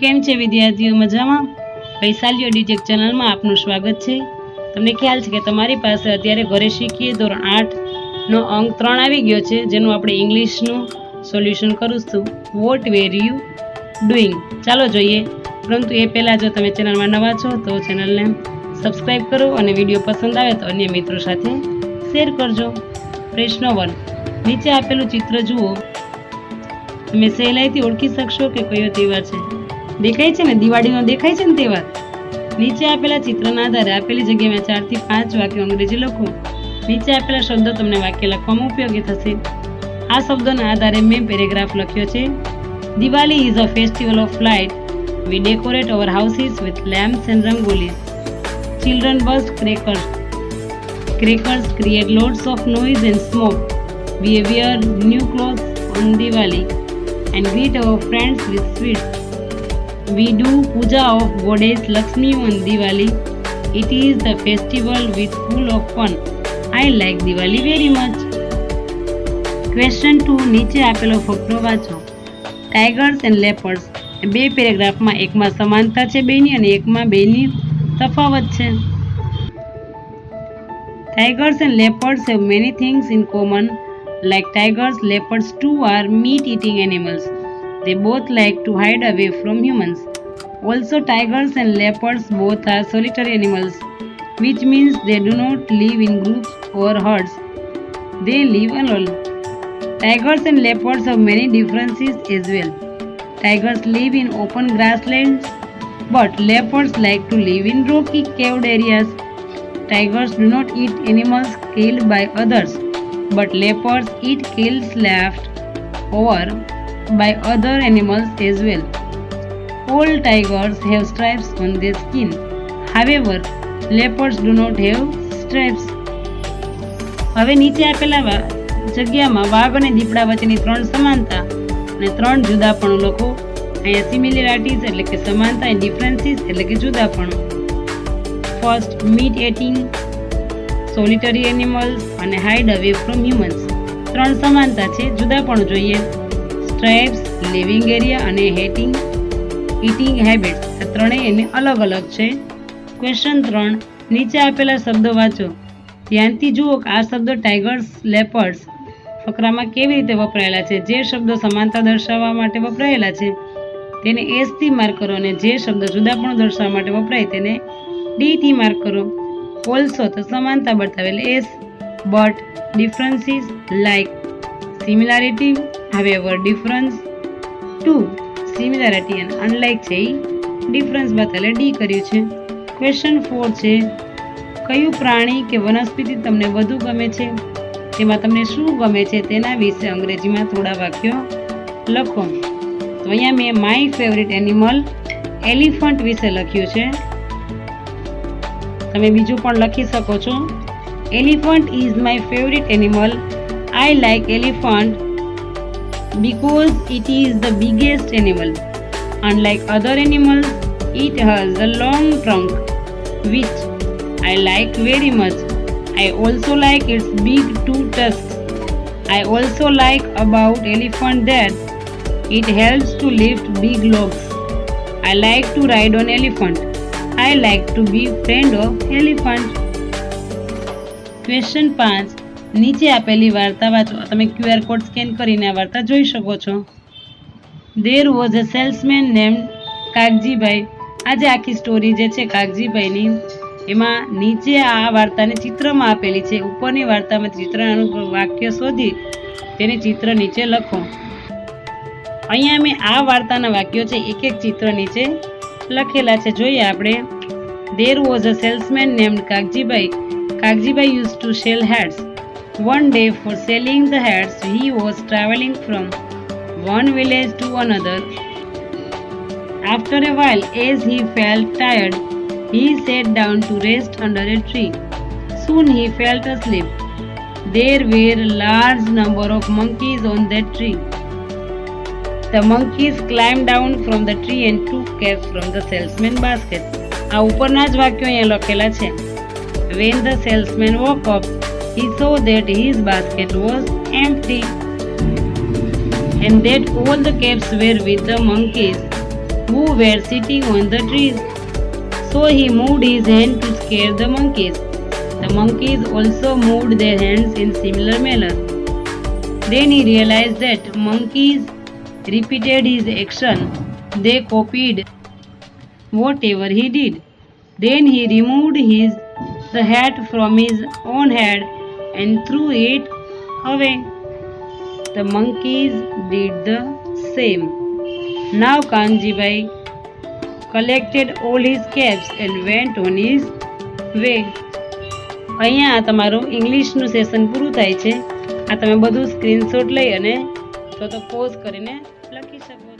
કેમ છે વિદ્યાર્થીઓ? મજામાં? વૈશાલી ડિટેક ચેનલમાં આપનું સ્વાગત છે. તમને ખ્યાલ છે કે તમારી પાસે અત્યારે ઘરે શીખીએ ધોરણ 8 નો અંક 3 આવી ગયો છે, જેનું આપણે ઇંગ્લિશનું સોલ્યુશન કરીશું. What were you doing? ચાલો જોઈએ. પરંતુ એ પહેલાં જો તમે ચેનલમાં નવા છો તો ચેનલને સબસ્ક્રાઈબ કરો અને વિડીયો પસંદ આવે તો અન્ય મિત્રો સાથે શેર કરજો. પ્રશ્ન 1. નીચે આપેલું ચિત્ર જુઓ. તમે સહેલાઈથી ઓળખી શકશો કે કયો તહેવાર છે. દેખાય છે ને, દિવાળીનો દેખાય છે ને તહેવાર. નીચે આપેલા ચિત્રના આધારે આપેલી જગ્યામાં 4 થી 5 વાક્યો અંગ્રેજી લખો. નીચે આપેલા શબ્દો તમને વાક્ય લખવામાં ઉપયોગી થશે. આ શબ્દોના આધારે મેં પેરેગ્રાફ લખ્યો છે. Diwali is a festival of light. We decorate our houses with lamps and rangolis. Children burst crackers. Crackers create lots of noise and smoke. We wear new clothes on Diwali and greet our friends with sweets. We do puja of goddess Lakshmi on Diwali. It is the festival with full of fun. I like Diwali very much. Question 2. નીચે આપેલો ફકરો વાંચો. Tigers and leopards. બે પેરેગ્રાફમાં એકમાં સમાનતા છે બેની અને એકમાં બેની તફાવત છે. Tigers and leopards have many things in common. Like tigers, leopards too are meat-eating animals. They both like to hide away from humans. Also, tigers and leopards both are solitary animals, which means they do not live in groups or herds. They live alone. Tigers and leopards have many differences as well. Tigers live in open grasslands, but leopards like to live in rocky caved areas. Tigers do not eat animals killed by others, but leopards eat kills left over by other animals as well. All tigers have stripes on their skin. However, leopards do not have stripes. હવે નીચે આપેલા જગ્યામાં વાઘ અને દીપડા વચ્ચેની 3 સમાનતા અને 3 જુદાપણું લખો. અહીંયા સિમિલરિટીઝ એટલે કે સમાનતા અને ડિફરન્સીસ એટલે કે જુદાપણું. First, meat eating, solitary animals અને હાઇડ અવે ફ્રોમ હ્યુમન્સ. 3 સમાનતા છે. જુદાપણું જોઈએ. સ્ટ્રાઇપ્સ, લિવિંગ એરિયા અને ઇટિંગ હેબિટ્સ. આ ત્રણેય એને અલગ અલગ છે. ક્વેશ્ચન 3. નીચે આપેલા શબ્દો વાંચો. ધ્યાનથી જુઓ કે આ શબ્દો ટાઈગર્સ, લેપર્ડ્સ ફકરામાં કેવી રીતે વપરાયેલા છે. જે શબ્દો સમાનતા દર્શાવવા માટે વપરાયેલા છે તેને એસ થી માર્ક કરો અને જે શબ્દો જુદાપણું દર્શાવવા માટે વપરાય તેને ડી થી માર્ક કરો. ઓલ્સો તો સમાનતા બતાવે એટલે as, but, differences, like, similarity, however, difference, to, similarity અને અનલાઇક છે એ ડિફરન્સ બતાવે ડી કર્યું છે. ક્વેશ્ચન 4 છે. કયું પ્રાણી કે વનસ્પતિ તમને વધુ ગમે છે? તેમાં તમને શું ગમે છે તેના વિશે અંગ્રેજીમાં થોડા વાક્યો લખો. તો અહીંયા મેં માય ફેવરિટ એનિમલ એલિફન્ટ વિશે લખ્યું છે. તમે બીજું પણ લખી શકો છો. Elephant is my favourite animal. I like elephant because it is the biggest animal. Unlike other animals, it has a long trunk, which I like very much. I also like its big 2 tusks. I also like about elephant that it helps to lift big logs. I like to ride on elephant. I like to be friend of elephant. Question 5. નીચે આપેલી વાર્તા વાંચો. તમે QR code scan કરીને આ વાર્તા જોઈ શકો છો. There was a salesman named કાગજીભાઈ. આ જે આખી સ્ટોરી જે છે કાગજીભાઈની, એમાં નીચે આ વાર્તાને ચિત્રમાં આપેલી છે. ઉપરની વાર્તામાં ચિત્રનું વાક્ય શોધી તેને ચિત્ર નીચે લખો. અહીંયા મેં આ વાર્તાના વાક્યો છે એક એક ચિત્ર નીચે લખેલા છે. જોઈએ આપણે. There was a salesman named કાગજીભાઈ. કાગજીભાઈ used to sell hats. One day, for selling the hats, he was traveling from one village to another. After a while, as he felt tired, he sat down to rest under a tree. Soon he felt asleep. There were a large number of monkeys on that tree. The monkeys climbed down from the tree and took caps from the salesman's basket. આ ઉપરના જ વાક્યો અહીંયા લખેલા છે. When the salesman woke up, he saw that his basket was empty and that all the caps were with the monkeys, who were sitting on the trees. So he moved his hand to scare the monkeys. The monkeys also moved their hands in similar manner. Then he realized that monkeys repeated his action. They copied whatever he did. Then he removed the hat from his own head and threw it away. The monkeys did the same. Now Kanjibai collected all his caps and went on his way. અહીંયા તમારું ઇંગ્લિશનું session પૂરું થાય છે. આ તમે બધું screenshot લઈ અને તો પોઝ કરીને લખી શકો.